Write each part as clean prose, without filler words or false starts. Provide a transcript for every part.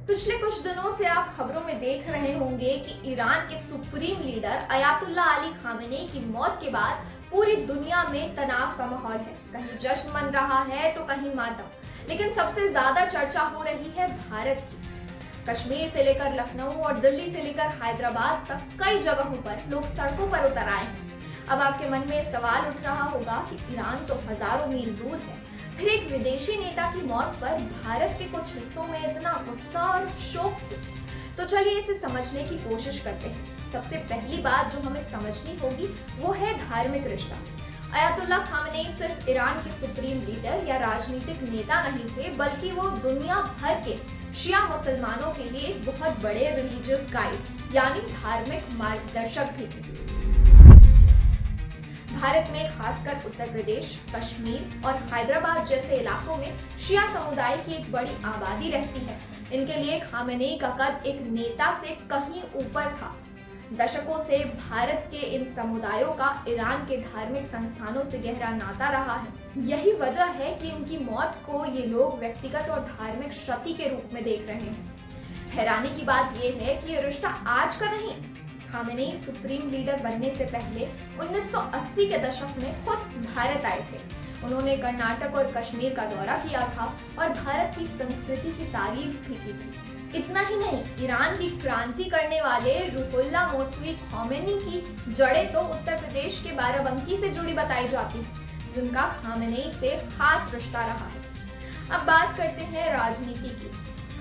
पिछले कुछ दिनों से आप खबरों में देख रहे होंगे कि ईरान के supreme leader Ayatollah Ali Khamenei की मौत के बाद पूरी दुनिया में तनाव का माहौल है। कहीं जश्न मन रहा है तो कहीं मातम, लेकिन सबसे ज्यादा चर्चा हो रही है भारत की। कश्मीर से लेकर लखनऊ और दिल्ली से लेकर हैदराबाद तक कई जगहों पर लोग सड़कों पर उतर आए हैं। अब आपके मन में सवाल उठ रहा होगा कि ईरान तो हजारों मील दूर है, फिर एक विदेशी नेता की मौत पर भारत के कुछ हिस्सों में इतना गुस्सा और शोक क्यों? तो चलिए इसे समझने की कोशिश करते हैं। सबसे पहली बात जो हमें समझनी होगी वो है धार्मिक रिश्ता। अयातुल्ला खामेनी सिर्फ ईरान के सुप्रीम लीडर या राजनीतिक नेता नहीं थे, बल्कि वो दुनिया भर के शिया मुसलमानों के लिए एक बहुत बड़े रिलीजियस गाइड यानी धार्मिक मार्गदर्शक भी थे। भारत में खासकर उत्तर प्रदेश, कश्मीर और हैदराबाद जैसे इलाकों में शिया समुदाय की एक बड़ी आबादी रहती है। इनके लिए खामेनी का कद एक नेता से कहीं ऊपर था। दशकों से भारत के इन समुदायों का ईरान के धार्मिक संस्थानों से गहरा नाता रहा है। यही वजह है कि उनकी मौत को ये लोग व्यक्तिगत और धार्मिक क्षति के रूप में देख रहे हैं। हैरानी की बात यह है कि ये रिश्ता आज का नहीं। खामेनी सुप्रीम लीडर बनने से पहले 1980 के दशक में खुद भारत आए थे। उन्होंने कर्नाटक और कश्मीर का दौरा किया था और भारत की संस्कृति की तारीफ भी की थी। इतना ही नहीं, ईरान की क्रांति करने वाले रुहुल्ला मौसवी खामेनी की जड़ें तो उत्तर प्रदेश के बाराबंकी से जुड़ी बताई जाती हैं, जिनका खामेनी से खास रिश्ता रहा है। अब बात करते हैं राजनीति की।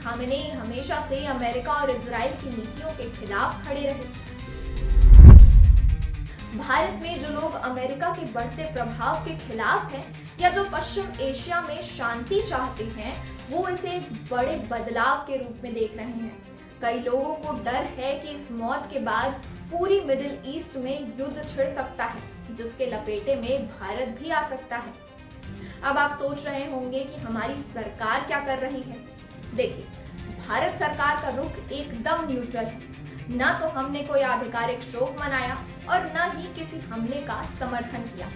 खामेनी हमेशा से अमेरिका और इजराइल की नीतियों के खिलाफ खड़े रहे। भारत में जो लोग अमेरिका के बढ़ते प्रभाव के खिलाफ हैं या जो पश्चिम एशिया में शांति चाहते हैं, वो इसे एक बड़े बदलाव के रूप में देख रहे हैं। कई लोगों को डर है कि इस मौत के बाद पूरी मिडिल ईस्ट में युद्ध छिड़ सकता है, जिसके लपेटे में भारत भी आ सकता है। अब आप सोच रहे होंगे कि हमारी सरकार क्या कर रही है। देखिए, भारत सरकार का रुख एकदम न्यूट्रल है। न तो हमने कोई आधिकारिक शोक मनाया और न ही किसी हमले का समर्थन किया।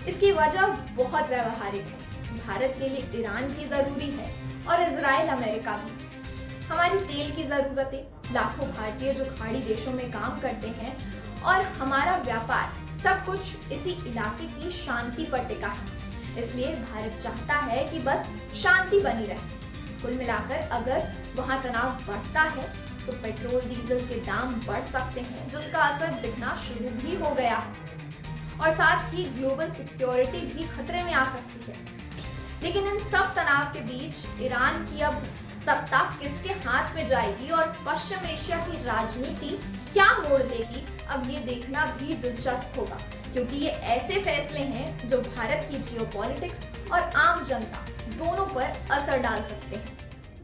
इसकी वजह बहुत व्यवहारिक है। भारत के लिए ईरान भी जरूरी है और इजराइल अमेरिका भी। हमारी तेल की जरूरतें, लाखों भारतीय जो खाड़ी देशों में काम करते हैं और हमारा व्यापार, सब कुछ इसी इलाके की शांति पर टिका है। इसलिए भारत चाहता है कि बस शांति बनी रहे। कुल मिलाकर अगर वहां तनाव बढ़ता है तो पेट्रोल डीजल के दाम बढ़ सकते हैं, जिसका असर दिखना शुरू भी हो गया है और साथ ही ग्लोबल सिक्योरिटी भी खतरे में आ सकती है। लेकिन इन सब तनाव के बीच ईरान की अब सत्ता किसके हाथ में जाएगी और पश्चिम एशिया की राजनीति क्या मोड़ लेगी, अब ये देखना भी दिलचस्प होगा, क्योंकि ये ऐसे फैसले हैं जो भारत की जियोपॉलिटिक्स और आम जनता दोनों पर असर डाल सकते हैं।